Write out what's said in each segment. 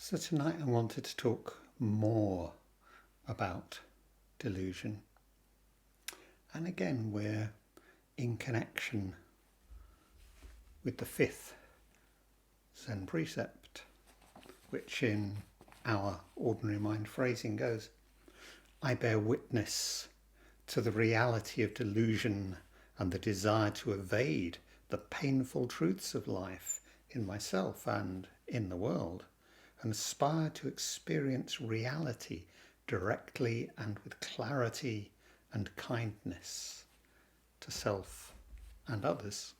So tonight I wanted to talk more about delusion. And again, we're in connection with the Fifth Zen Precept, which in our ordinary mind phrasing goes, I bear witness to the reality of delusion and the desire to evade the painful truths of life in myself and in the world, and aspire to experience reality directly and with clarity and kindness to self and others.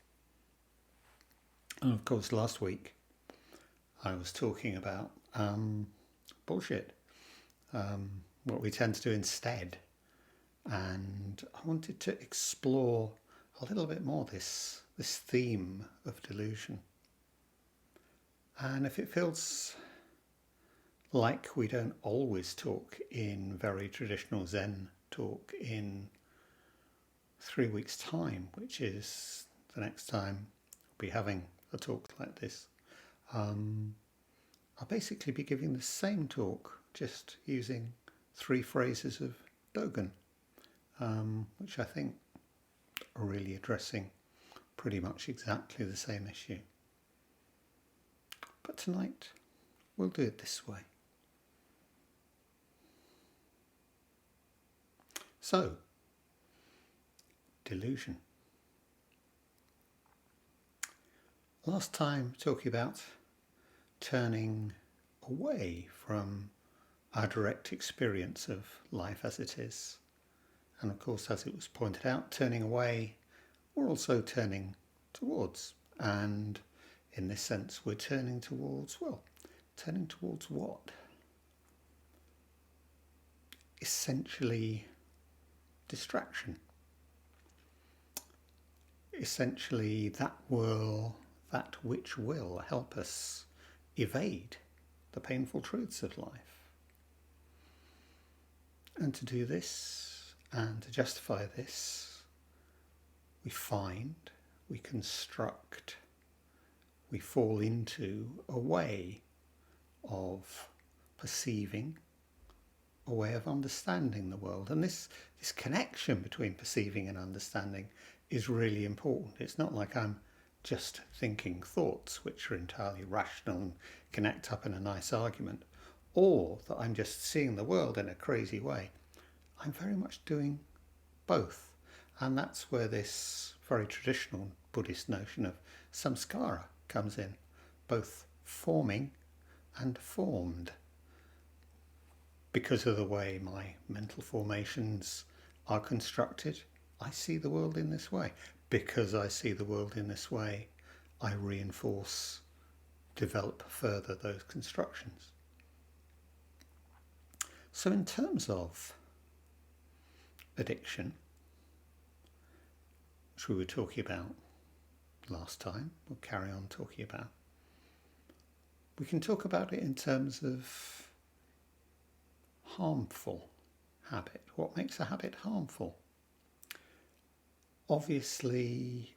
And of course, last week I was talking about bullshit, what we tend to do instead. And I wanted to explore a little bit more this theme of delusion. And if it feels like we don't always talk in very traditional Zen talk in 3 weeks' time, which is the next time I'll be having a talk like this, I'll basically be giving the same talk, just using 3 phrases of Dogen, which I think are really addressing pretty much exactly the same issue. But tonight, we'll do it this way. So, delusion. Last time talking about turning away from our direct experience of life as it is. And of course, as it was pointed out, turning away, we're also turning towards. And in this sense, we're turning towards what? Essentially, distraction. Essentially, that which will help us evade the painful truths of life. And to do this, and to justify this, we find, we construct, we fall into a way of perceiving, a way of understanding the world. And this connection between perceiving and understanding is really important. It's not like I'm just thinking thoughts which are entirely rational and connect up in a nice argument, or that I'm just seeing the world in a crazy way. I'm very much doing both. And that's where this very traditional Buddhist notion of samskara comes in, both forming and formed. Because of the way my mental formations are constructed, I see the world in this way. Because I see the world in this way, I reinforce, develop further those constructions. So in terms of addiction, which we were talking about last time, we'll carry on talking about, we can talk about it in terms of harmful habit. What makes a habit harmful? Obviously,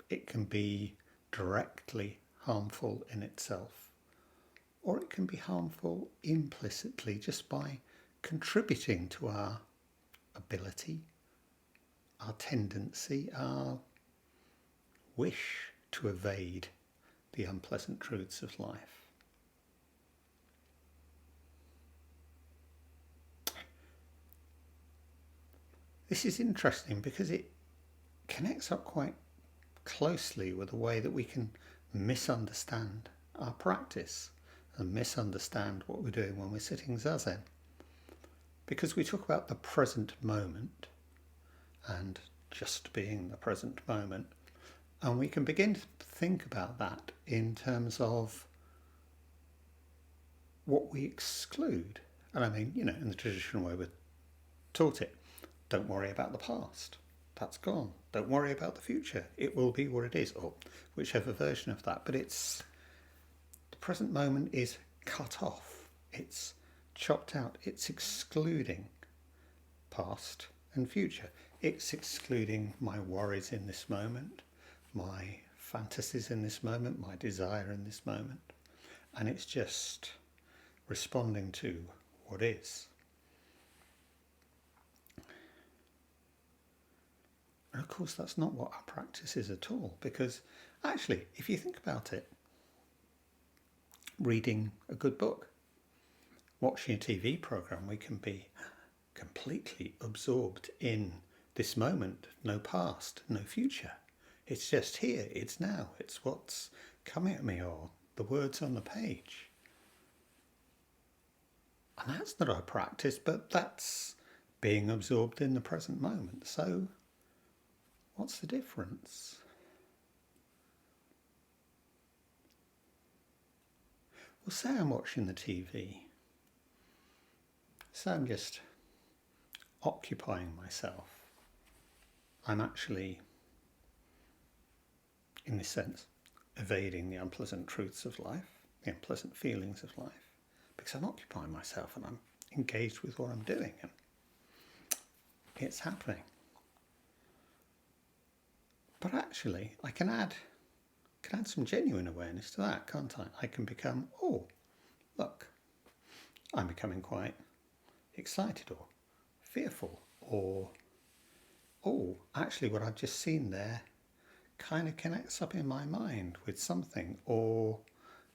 it can be directly harmful in itself, or it can be harmful implicitly just by contributing to our ability, our tendency, our wish to evade the unpleasant truths of life. This is interesting because it connects up quite closely with the way that we can misunderstand our practice and misunderstand what we're doing when we're sitting zazen. Because we talk about the present moment and just being the present moment, and we can begin to think about that in terms of what we exclude. And I mean, in the traditional way we're taught it, don't worry about the past. That's gone. Don't worry about the future. It will be what it is, or whichever version of that. But the present moment is cut off. It's chopped out. It's excluding past and future. It's excluding my worries in this moment, my fantasies in this moment, my desire in this moment. And it's just responding to what is. And of course, that's not what our practice is at all, because actually, if you think about it, reading a good book, watching a TV program, we can be completely absorbed in this moment, no past, no future. It's just here, it's now, it's what's coming at me, or the words on the page. And that's not our practice, but that's being absorbed in the present moment. So what's the difference? Well, say I'm watching the TV. So I'm just occupying myself. I'm actually, in this sense, evading the unpleasant truths of life, the unpleasant feelings of life, because I'm occupying myself and I'm engaged with what I'm doing, and it's happening. But actually, I can add some genuine awareness to that, can't I? I can become, oh, look, I'm becoming quite excited or fearful, or, oh, actually what I've just seen there kind of connects up in my mind with something, or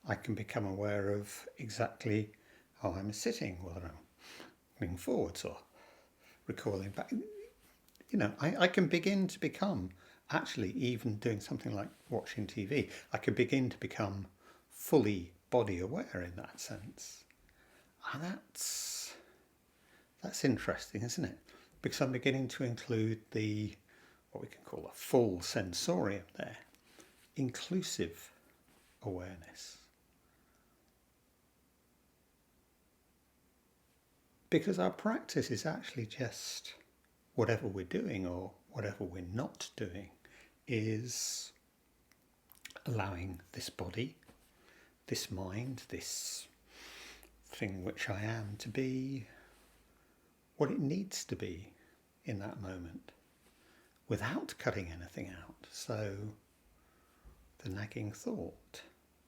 I can become aware of exactly how I'm sitting, whether I'm leaning forwards or recalling back. You know, I can begin to become, actually even doing something like watching TV, I can begin to become fully body aware in that sense. And that's interesting, isn't it? Because I'm beginning to include what we can call a full sensorium there, inclusive awareness. Because our practice is actually just whatever we're doing or whatever we're not doing is allowing this body, this mind, this thing which I am to be what it needs to be in that moment without cutting anything out. So the nagging thought,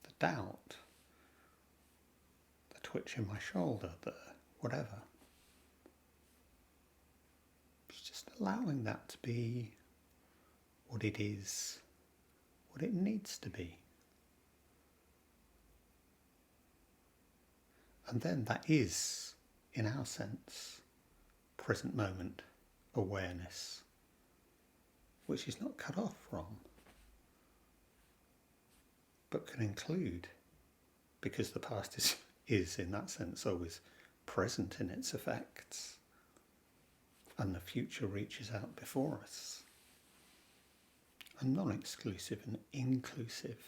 the doubt, the twitch in my shoulder, the whatever. It's just allowing that to be what it is, what it needs to be. And then that is, in our sense, present moment awareness, which is not cut off from, but can include, because the past is in that sense always present in its effects, and the future reaches out before us, and non-exclusive and inclusive.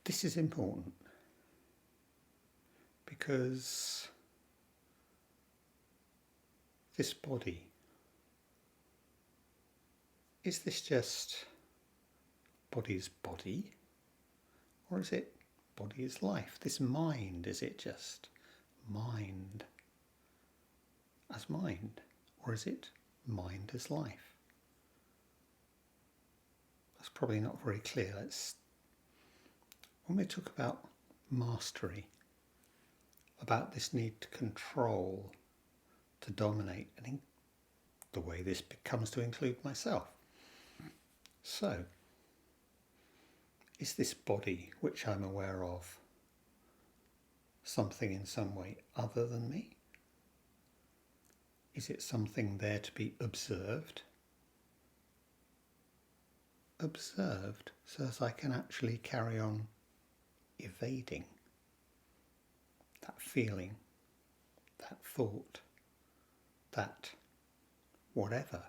This is important because this body, is this just body's body, or is it body is life? This mind, is it just mind as mind, or is it mind as life? That's probably not very clear. When we talk about mastery, about this need to control, to dominate, and the way this comes to include myself. So, is this body, which I'm aware of, something in some way other than me? Is it something there to be observed? Observed so that I can actually carry on evading that feeling, that thought, that whatever,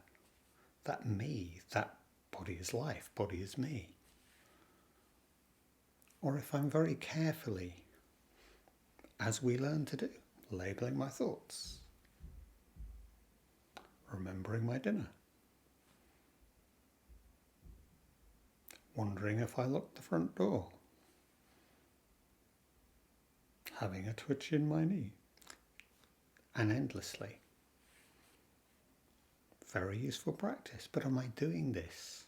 that me, that body is life, body is me. Or if I'm very carefully, as we learn to do, labelling my thoughts, remembering my dinner, wondering if I locked the front door, having a twitch in my knee, and endlessly. Very useful practice, but am I doing this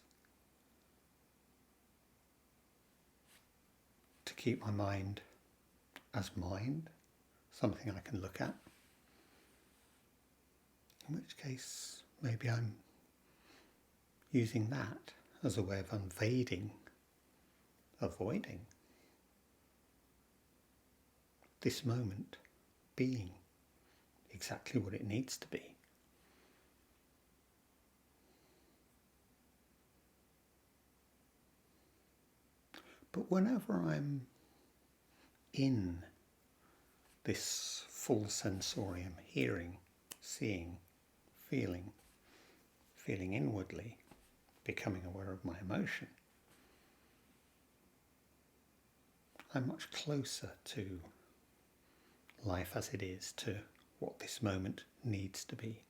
keep my mind as mind, something I can look at. In which case, maybe I'm using that as a way of avoiding this moment being exactly what it needs to be. But whenever I'm in this full sensorium, hearing, seeing, feeling inwardly, becoming aware of my emotion, I'm much closer to life as it is, to what this moment needs to be,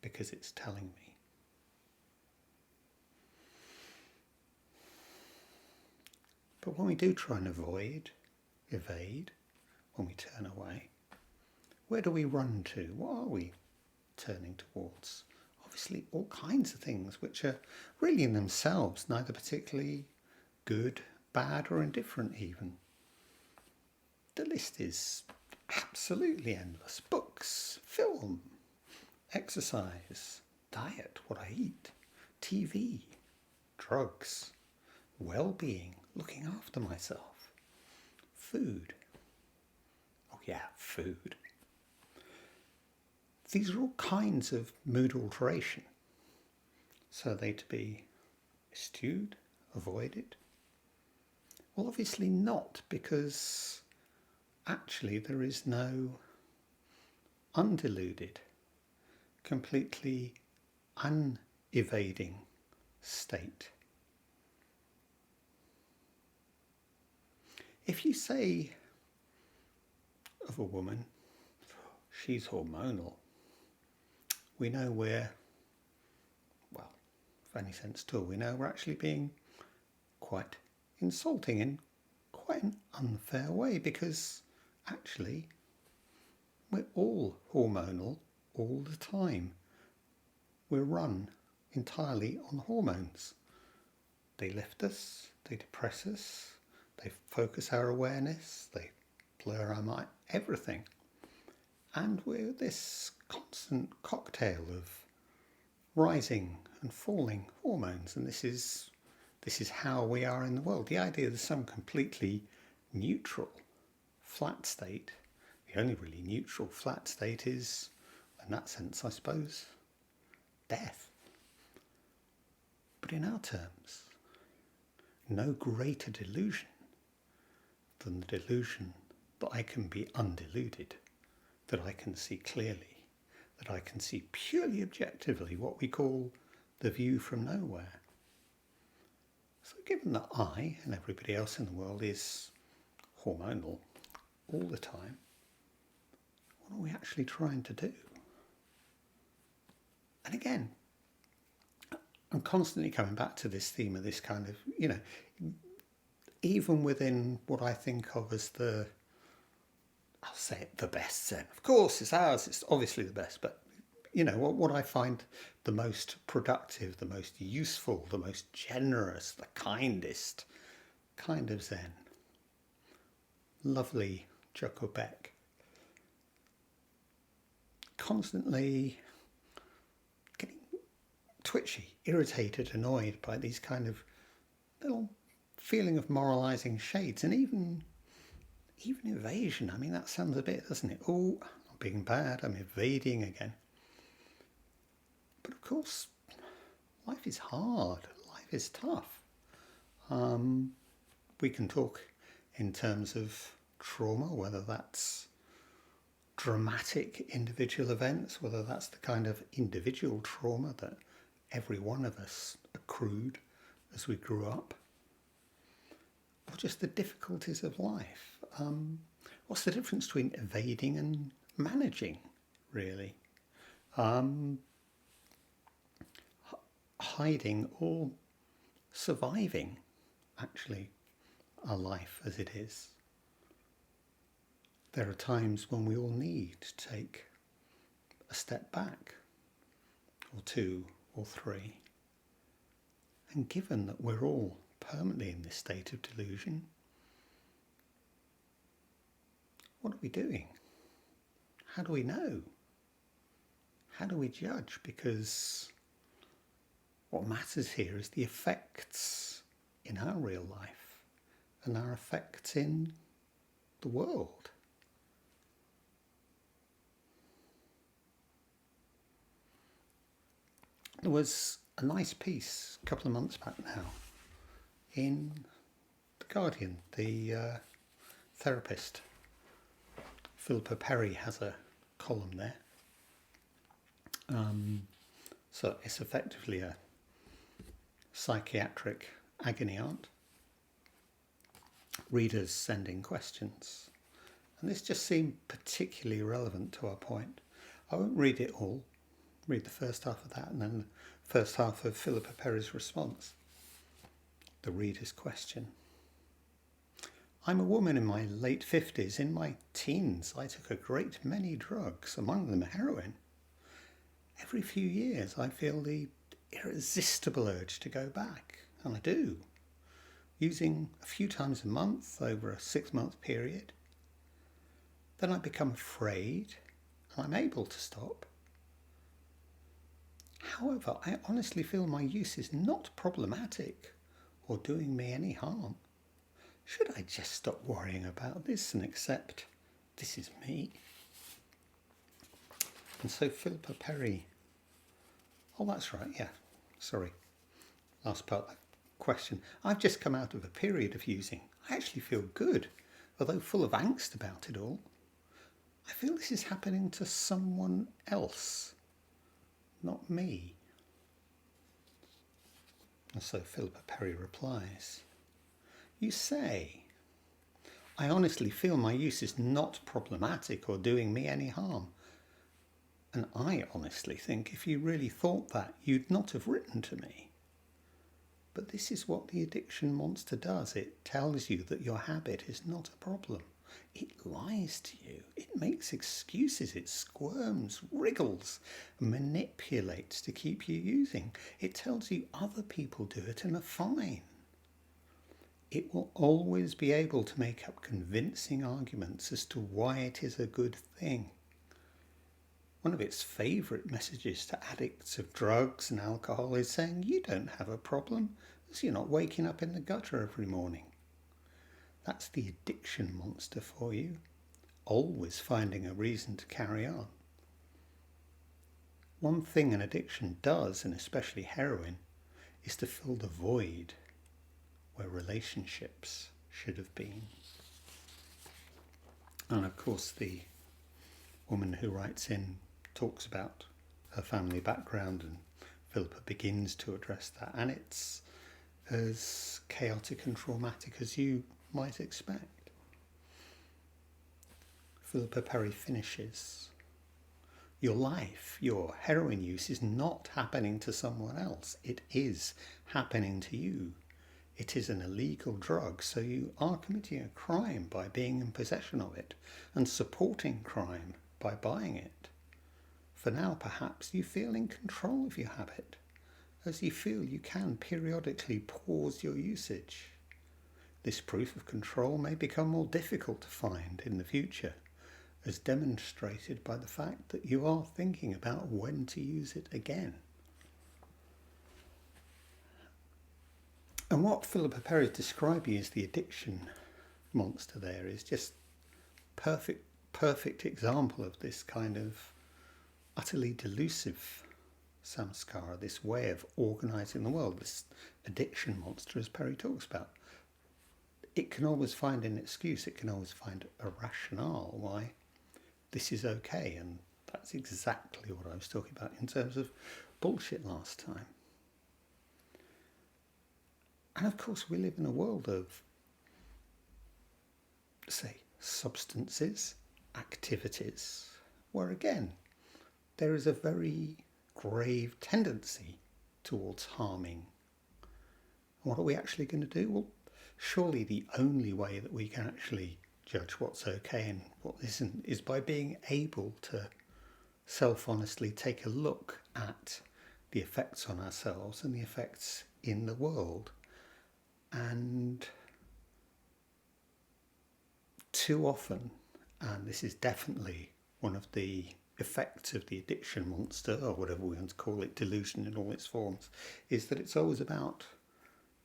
because it's telling me. But when we do try and evade, when we turn away, where do we run to? What are we turning towards? Obviously all kinds of things which are really in themselves neither particularly good, bad or indifferent even. The list is absolutely endless. Books, film, exercise, diet, what I eat, TV, drugs, well-being, looking after myself, food. Oh yeah, food. These are all kinds of mood alteration. So are they to be eschewed, avoided? Well, obviously not, because actually there is no undeluded, completely unevading state. If you say of a woman, she's hormonal, we know we're, well, for any sense at all, we know we're actually being quite insulting in quite an unfair way, because actually we're all hormonal all the time. We're run entirely on hormones. They lift us, they depress us, they focus our awareness, they blur our mind, everything. And we're this constant cocktail of rising and falling hormones, and this is how we are in the world. The idea there's some completely neutral, flat state, the only really neutral, flat state is, in that sense, I suppose, death. But in our terms, no greater delusion than the delusion that I can be undeluded, that I can see clearly, that I can see purely objectively, what we call the view from nowhere. So given that I and everybody else in the world is hormonal all the time, what are we actually trying to do? And again, I'm constantly coming back to this theme of this kind of, even within what I think of as I'll say it, the best Zen. Of course, it's ours, it's obviously the best, but what I find the most productive, the most useful, the most generous, the kindest kind of Zen. Lovely Joko Beck. Constantly getting twitchy, irritated, annoyed by these kind of little feeling of moralizing shades, and even evasion. I mean, that sounds a bit, doesn't it? Oh, I'm being bad, I'm evading again. But of course, life is hard, life is tough. We can talk in terms of trauma, whether that's dramatic individual events, whether that's the kind of individual trauma that every one of us accrued as we grew up, or just the difficulties of life. What's the difference between evading and managing, really? Hiding or surviving, actually, our life as it is. There are times when we all need to take a step back, or two, or three. And given that we're all permanently in this state of delusion, what are we doing? How do we know? How do we judge? Because what matters here is the effects in our real life and our effects in the world. There was a nice piece a couple of months back now in The Guardian. The therapist, Philippa Perry, has a column there. So it's effectively a psychiatric agony aunt. Readers sending questions. And this just seemed particularly relevant to our point. I won't read it all. Read the first half of that and then the first half of Philippa Perry's response. The reader's question. I'm a woman in my late 50s. In my teens, I took a great many drugs, among them heroin. Every few years, I feel the irresistible urge to go back, and I do, using a few times a month over a 6-month period. Then I become afraid, and I'm able to stop. However, I honestly feel my use is not problematic or doing me any harm. Should I just stop worrying about this and accept this is me? And so Philippa Perry, oh that's right, yeah, sorry, last part of that question. I've just come out of a period of using. I actually feel good, although full of angst about it all. I feel this is happening to someone else, not me. And so Philippa Perry replies, you say, I honestly feel my use is not problematic or doing me any harm. And I honestly think if you really thought that, you'd not have written to me. But this is what the addiction monster does. It tells you that your habit is not a problem. It lies to you. It makes excuses. It squirms, wriggles, manipulates to keep you using. It tells you other people do it and are fine. It will always be able to make up convincing arguments as to why it is a good thing. One of its favourite messages to addicts of drugs and alcohol is saying you don't have a problem as you're not waking up in the gutter every morning. That's the addiction monster for you, always finding a reason to carry on. One thing an addiction does, and especially heroin, is to fill the void where relationships should have been. And of course the woman who writes in talks about her family background, and Philippa begins to address that, and it's as chaotic and traumatic as you might expect. Philippa Perry finishes, your life, your heroin use is not happening to someone else. It is happening to you. It is an illegal drug, so you are committing a crime by being in possession of it and supporting crime by buying it. For now, perhaps you feel in control of your habit, as you feel you can periodically pause your usage. This proof of control may become more difficult to find in the future, as demonstrated by the fact that you are thinking about when to use it again. And what Philippa Perry is describing as the addiction monster there is just perfect example of this kind of utterly delusive samskara, this way of organising the world, this addiction monster as Perry talks about. It can always find an excuse, it can always find a rationale why this is okay, and that's exactly what I was talking about in terms of bullshit last time. And of course we live in a world of, say, substances, activities, where again, there is a very grave tendency towards harming. And what are we actually going to do? Well, surely the only way that we can actually judge what's okay and what isn't is by being able to self-honestly take a look at the effects on ourselves and the effects in the world. And too often, and this is definitely one of the effects of the addiction monster, or whatever we want to call it, delusion in all its forms, is that it's always about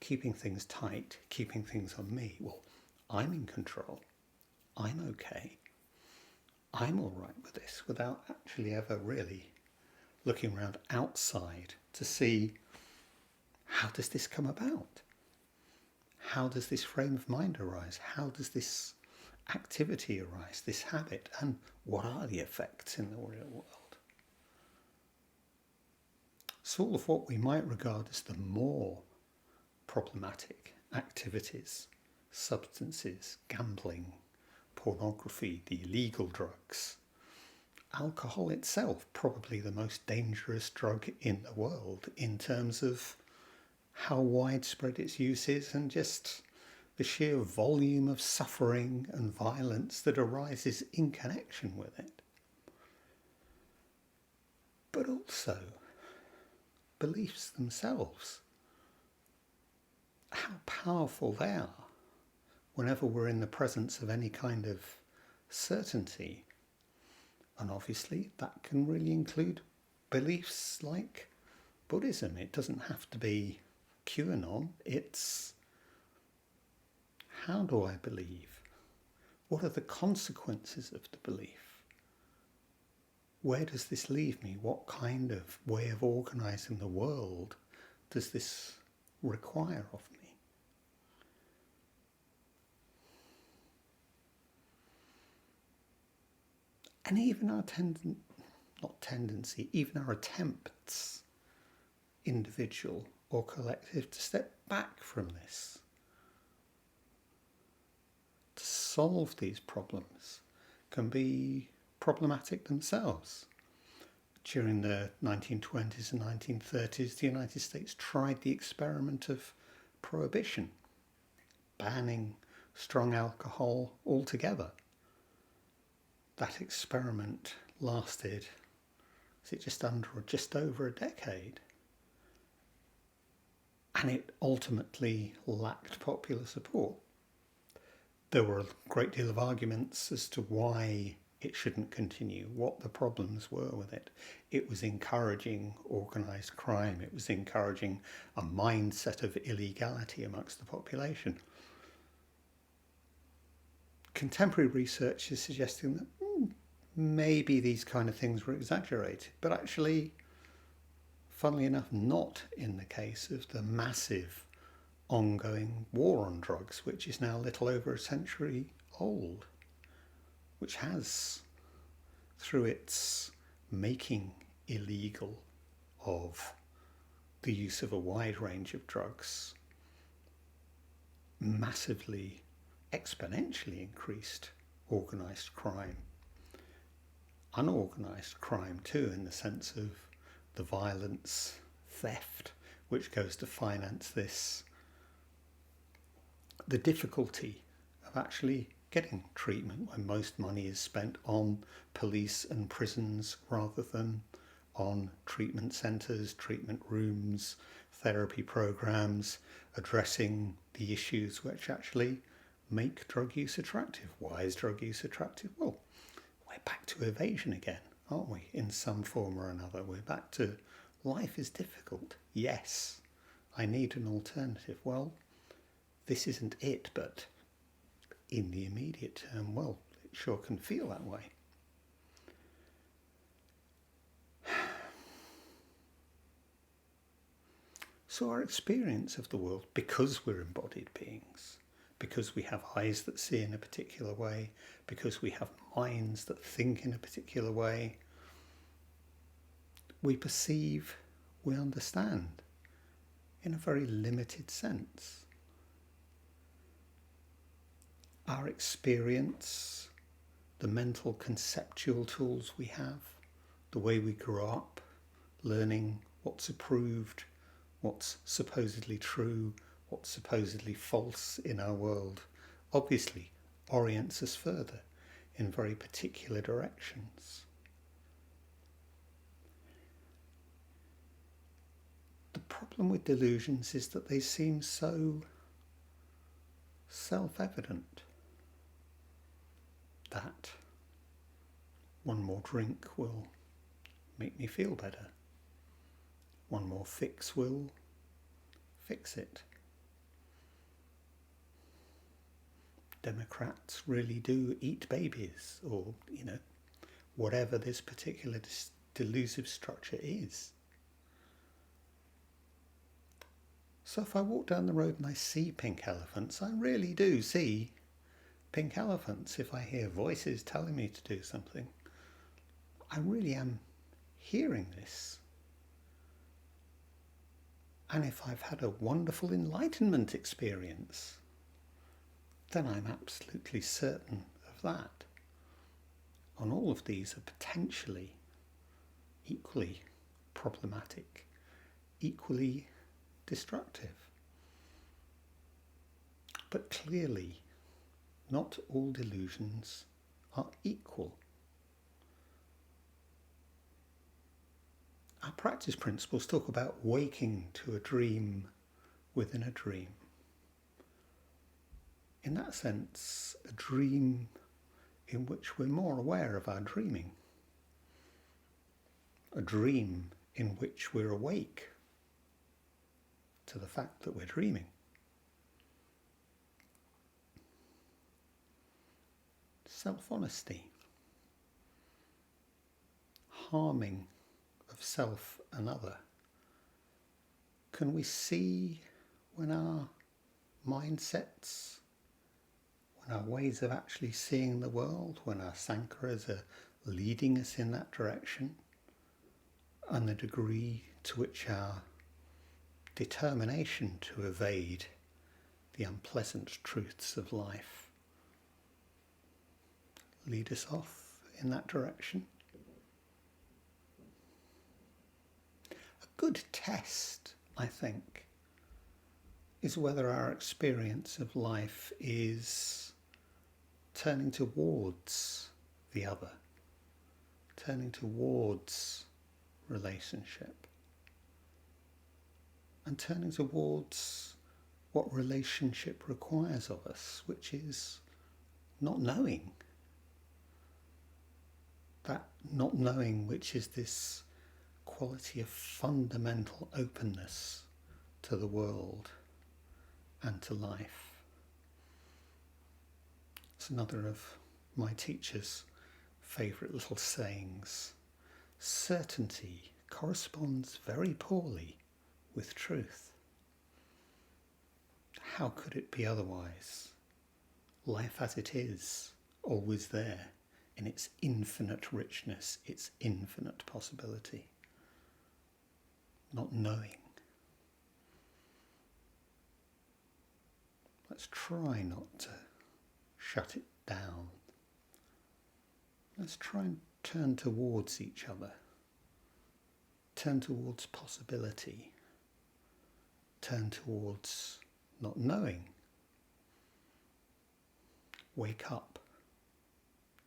keeping things tight, keeping things on me. Well, I'm in control. I'm okay. I'm all right with this, without actually ever really looking around outside to see, how does this come about? How does this frame of mind arise? How does this activity arise, this habit? And what are the effects in the real world? So all of what we might regard as the more problematic activities, substances, gambling, pornography, the illegal drugs, alcohol itself, probably the most dangerous drug in the world in terms of how widespread its use is, and just the sheer volume of suffering and violence that arises in connection with it. But also beliefs themselves, how powerful they are whenever we're in the presence of any kind of certainty. And obviously that can really include beliefs like Buddhism. It doesn't have to be QAnon. It's, how do I believe? What are the consequences of the belief? Where does this leave me? What kind of way of organising the world does this require of me? And even our even our attempts, individual or collective, to step back from this, to solve these problems, can be problematic themselves. During the 1920s and 1930s, the United States tried the experiment of prohibition, banning strong alcohol altogether. That experiment lasted, is it just under or just over a decade? And it ultimately lacked popular support. There were a great deal of arguments as to why it shouldn't continue, what the problems were with it. It was encouraging organised crime. It was encouraging a mindset of illegality amongst the population. Contemporary research is suggesting that maybe these kind of things were exaggerated, but actually, funnily enough, not in the case of the massive ongoing war on drugs, which is now a little over a century old, which has, through its making illegal of the use of a wide range of drugs, massively, exponentially increased organised crime. Unorganised crime too, in the sense of the violence, theft, which goes to finance this, the difficulty of actually getting treatment when most money is spent on police and prisons rather than on treatment centres, treatment rooms, therapy programs, addressing the issues which actually make drug use attractive. Why is drug use attractive? Well, we're back to evasion again, aren't we? In some form or another. We're back to life is difficult. Yes, I need an alternative. Well, this isn't it, but in the immediate term, well, it sure can feel that way. So our experience of the world, because we're embodied beings, because we have eyes that see in a particular way, because we have minds that think in a particular way, we perceive, we understand in a very limited sense. Our experience, the mental conceptual tools we have, the way we grew up, learning what's approved, what's supposedly true, what's supposedly false in our world, obviously orients us further in very particular directions. The problem with delusions is that they seem so self-evident that One more drink will make me feel better. One more fix will fix it. Democrats really do eat babies, or, whatever this particular delusive structure is. So if I walk down the road and I see pink elephants, I really do see pink elephants. If I hear voices telling me to do something, I really am hearing this. And if I've had a wonderful enlightenment experience, then I'm absolutely certain of that. And all of these are potentially equally problematic, equally destructive. But clearly, not all delusions are equal. Our practice principles talk about waking to a dream within a dream. In that sense, a dream in which we're more aware of our dreaming. A dream in which we're awake to the fact that we're dreaming. Self-honesty. Harming of self and other. Can we see when our mindsets, when our ways of actually seeing the world, when our sankharas are leading us in that direction, and the degree to which our determination to evade the unpleasant truths of life lead us off in that direction? A good test, I think, is whether our experience of life is turning towards the other, turning towards relationship, and turning towards what relationship requires of us, which is not knowing. That not knowing, which is this quality of fundamental openness to the world and to life. It's another of my teacher's favourite little sayings. Certainty corresponds very poorly with truth. How could it be otherwise? Life as it is, always there, in its infinite richness, its infinite possibility. Not knowing. Let's try not to shut it down. Let's try and turn towards each other. Turn towards possibility. Turn towards not knowing. Wake up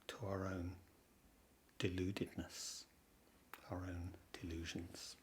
to our own deludedness, our own delusions.